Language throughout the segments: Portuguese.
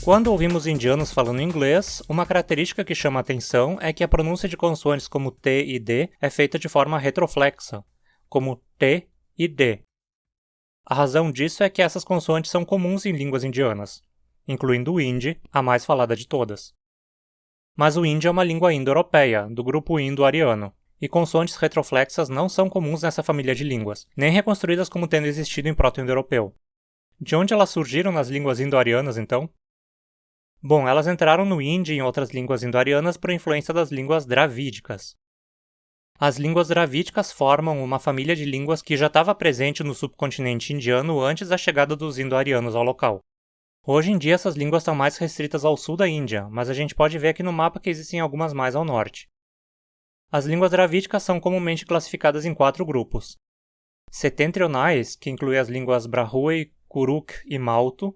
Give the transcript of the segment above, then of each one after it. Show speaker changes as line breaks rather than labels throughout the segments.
Quando ouvimos indianos falando inglês, uma característica que chama a atenção é que a pronúncia de consoantes como T e D é feita de forma retroflexa, como T e D. A razão disso é que essas consoantes são comuns em línguas indianas, incluindo o hindi, a mais falada de todas. Mas o hindi é uma língua indo-europeia, do grupo indo-ariano, e consoantes retroflexas não são comuns nessa família de línguas, nem reconstruídas como tendo existido em proto-indo-europeu. De onde elas surgiram nas línguas indo-arianas, então? Bom, elas entraram no hindi e em outras línguas indo-arianas por influência das línguas dravídicas. As línguas dravídicas formam uma família de línguas que já estava presente no subcontinente indiano antes da chegada dos indo-arianos ao local. Hoje em dia essas línguas estão mais restritas ao sul da Índia, mas a gente pode ver aqui no mapa que existem algumas mais ao norte. As línguas dravídicas são comumente classificadas em 4 grupos. Setentrionais, que inclui as línguas Brahui, Kuruk e Malto.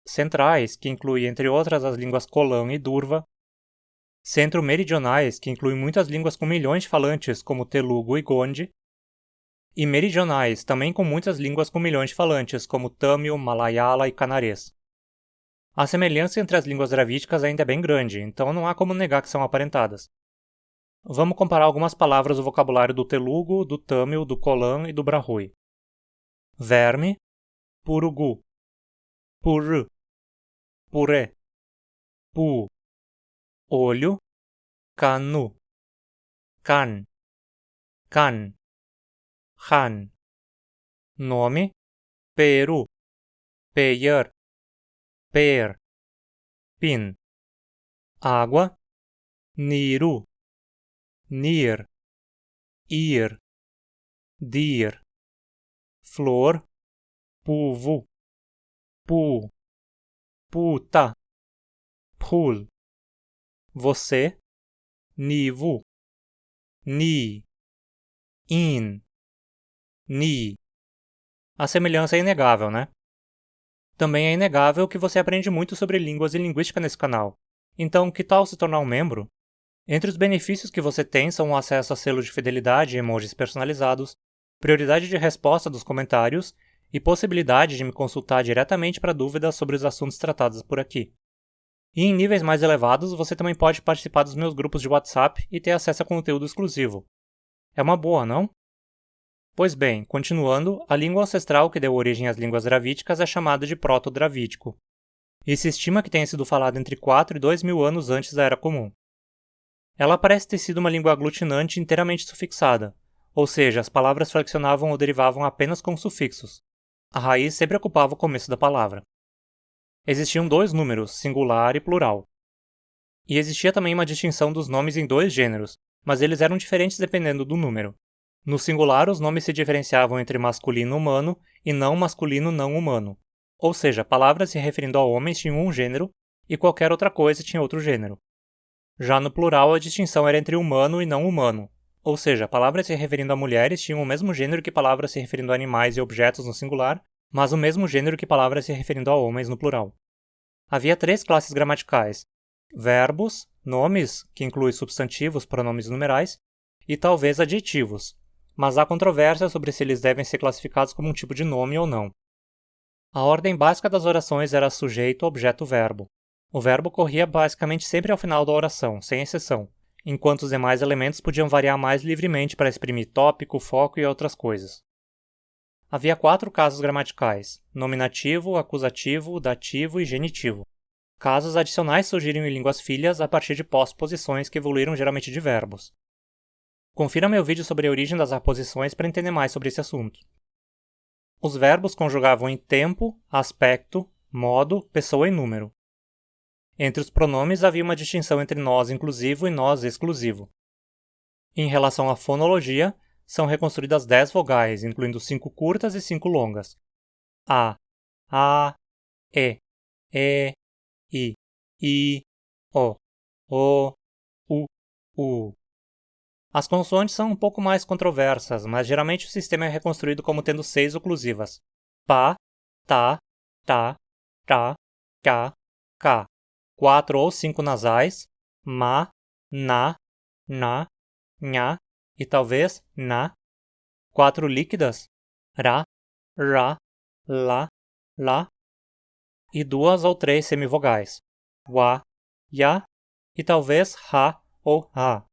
Centrais, que inclui, entre outras, as línguas Kolan e Durva. Centro-meridionais, que inclui muitas línguas com milhões de falantes, como Telugu e Gondi. E meridionais, também com muitas línguas com milhões de falantes, como Tamil, Malayala e Canarês. A semelhança entre as línguas dravídicas ainda é bem grande, então não há como negar que são aparentadas. Vamos comparar algumas palavras do vocabulário do Telugu, do Tamil, do Kolan e do Brahui. Verme, purugu, puru, puré, pu, olho, canu, can, can, han. Nome, peru, peyer, per, pin. Água, niru, nir, ir, dir. Flor, puvu, pu, puta, pul. Você, nivu, ni, in, ni. A semelhança é inegável, né? Também é inegável que você aprende muito sobre línguas e linguística nesse canal. Então, que tal se tornar um membro? Entre os benefícios que você tem são o acesso a selo de fidelidade e emojis personalizados, prioridade de resposta dos comentários e possibilidade de me consultar diretamente para dúvidas sobre os assuntos tratados por aqui. E em níveis mais elevados, você também pode participar dos meus grupos de WhatsApp e ter acesso a conteúdo exclusivo. É uma boa, não? Pois bem, continuando, a língua ancestral que deu origem às línguas dravídicas é chamada de proto-dravídico. E se estima que tenha sido falada entre 4 e 2 mil anos antes da Era Comum. Ela parece ter sido uma língua aglutinante inteiramente sufixada, ou seja, as palavras flexionavam ou derivavam apenas com sufixos. A raiz sempre ocupava o começo da palavra. Existiam 2 números, singular e plural. E existia também uma distinção dos nomes em 2 gêneros, mas eles eram diferentes dependendo do número. No singular, os nomes se diferenciavam entre masculino humano e não masculino não humano, ou seja, palavras se referindo a homens tinham um gênero e qualquer outra coisa tinha outro gênero. Já no plural, a distinção era entre humano e não humano, ou seja, palavras se referindo a mulheres tinham o mesmo gênero que palavras se referindo a animais e objetos no singular, mas o mesmo gênero que palavras se referindo a homens no plural. Havia 3 classes gramaticais: verbos, nomes, que inclui substantivos, pronomes e numerais, e talvez adjetivos, mas há controvérsia sobre se eles devem ser classificados como um tipo de nome ou não. A ordem básica das orações era sujeito, objeto, verbo. O verbo corria basicamente sempre ao final da oração, sem exceção, enquanto os demais elementos podiam variar mais livremente para exprimir tópico, foco e outras coisas. Havia 4 casos gramaticais: nominativo, acusativo, dativo e genitivo. Casos adicionais surgiram em línguas filhas a partir de pós-posições que evoluíram geralmente de verbos. Confira meu vídeo sobre a origem das aposições para entender mais sobre esse assunto. Os verbos conjugavam em tempo, aspecto, modo, pessoa e número. Entre os pronomes havia uma distinção entre nós inclusivo e nós exclusivo. Em relação à fonologia, são reconstruídas 10 vogais, incluindo 5 curtas e 5 longas. A, E, I, O, U. As consoantes são um pouco mais controversas, mas geralmente o sistema é reconstruído como tendo 6 oclusivas: pá, tá, tá, cá, 4 ou 5 nasais: ma, na, nha e talvez na. 4 líquidas: ra, lá, e 2 ou 3 semivogais, wa, ya e talvez ha ou ha.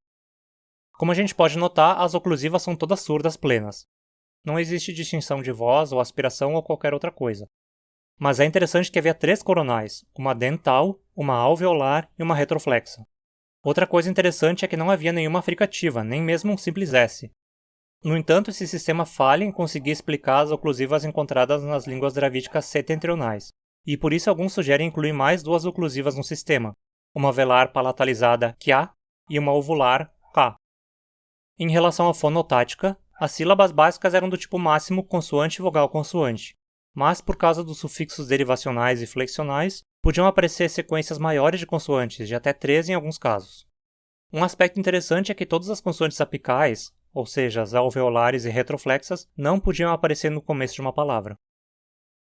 Como a gente pode notar, as oclusivas são todas surdas plenas. Não existe distinção de voz ou aspiração ou qualquer outra coisa. Mas é interessante que havia 3 coronais, uma dental, uma alveolar e uma retroflexa. Outra coisa interessante é que não havia nenhuma fricativa, nem mesmo um simples S. No entanto, esse sistema falha em conseguir explicar as oclusivas encontradas nas línguas dravídicas setentrionais, e por isso alguns sugerem incluir mais 2 oclusivas no sistema, uma velar palatalizada kya e uma ovular ka. Em relação à fonotática, as sílabas básicas eram do tipo máximo consoante-vogal-consoante, mas por causa dos sufixos derivacionais e flexionais, podiam aparecer sequências maiores de consoantes, de até 13 em alguns casos. Um aspecto interessante é que todas as consoantes apicais, ou seja, as alveolares e retroflexas, não podiam aparecer no começo de uma palavra.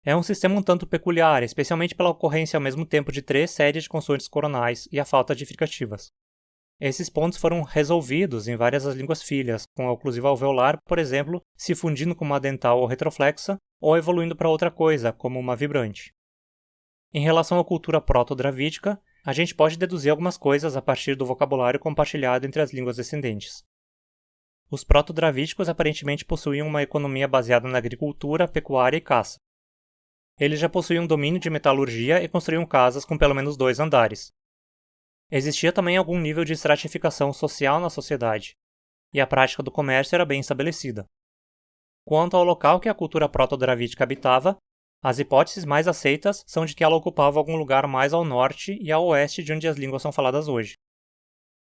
É um sistema um tanto peculiar, especialmente pela ocorrência ao mesmo tempo de 3 séries de consoantes coronais e a falta de fricativas. Esses pontos foram resolvidos em várias das línguas filhas, com a oclusiva alveolar, por exemplo, se fundindo com uma dental ou retroflexa, ou evoluindo para outra coisa, como uma vibrante. Em relação à cultura proto-dravídica, a gente pode deduzir algumas coisas a partir do vocabulário compartilhado entre as línguas descendentes. Os proto-dravídicos aparentemente possuíam uma economia baseada na agricultura, pecuária e caça. Eles já possuíam domínio de metalurgia e construíam casas com pelo menos 2 andares. Existia também algum nível de estratificação social na sociedade, e a prática do comércio era bem estabelecida. Quanto ao local que a cultura proto-dravídica habitava, as hipóteses mais aceitas são de que ela ocupava algum lugar mais ao norte e ao oeste de onde as línguas são faladas hoje.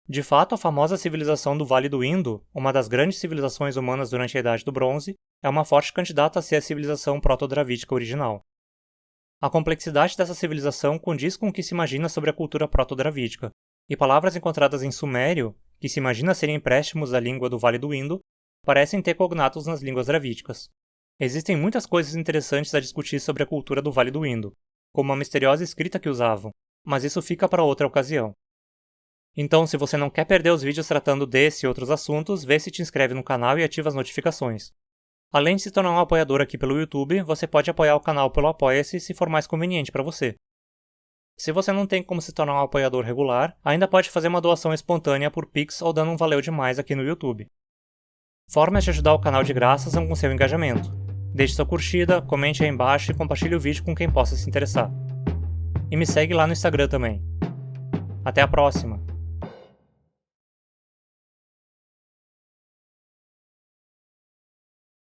De fato, a famosa civilização do Vale do Indo, uma das grandes civilizações humanas durante a Idade do Bronze, é uma forte candidata a ser a civilização proto-dravídica original. A complexidade dessa civilização condiz com o que se imagina sobre a cultura proto-dravídica, e palavras encontradas em sumério, que se imagina serem empréstimos da língua do Vale do Indo, parecem ter cognatos nas línguas dravídicas. Existem muitas coisas interessantes a discutir sobre a cultura do Vale do Indo, como a misteriosa escrita que usavam, mas isso fica para outra ocasião. Então, se você não quer perder os vídeos tratando desse e outros assuntos, vê se te inscreve no canal e ativa as notificações. Além de se tornar um apoiador aqui pelo YouTube, você pode apoiar o canal pelo Apoia-se se for mais conveniente para você. Se você não tem como se tornar um apoiador regular, ainda pode fazer uma doação espontânea por Pix ou dando um valeu demais aqui no YouTube. Formas de ajudar o canal de graça são com seu engajamento. Deixe sua curtida, comente aí embaixo e compartilhe o vídeo com quem possa se interessar. E me segue lá no Instagram também. Até a próxima!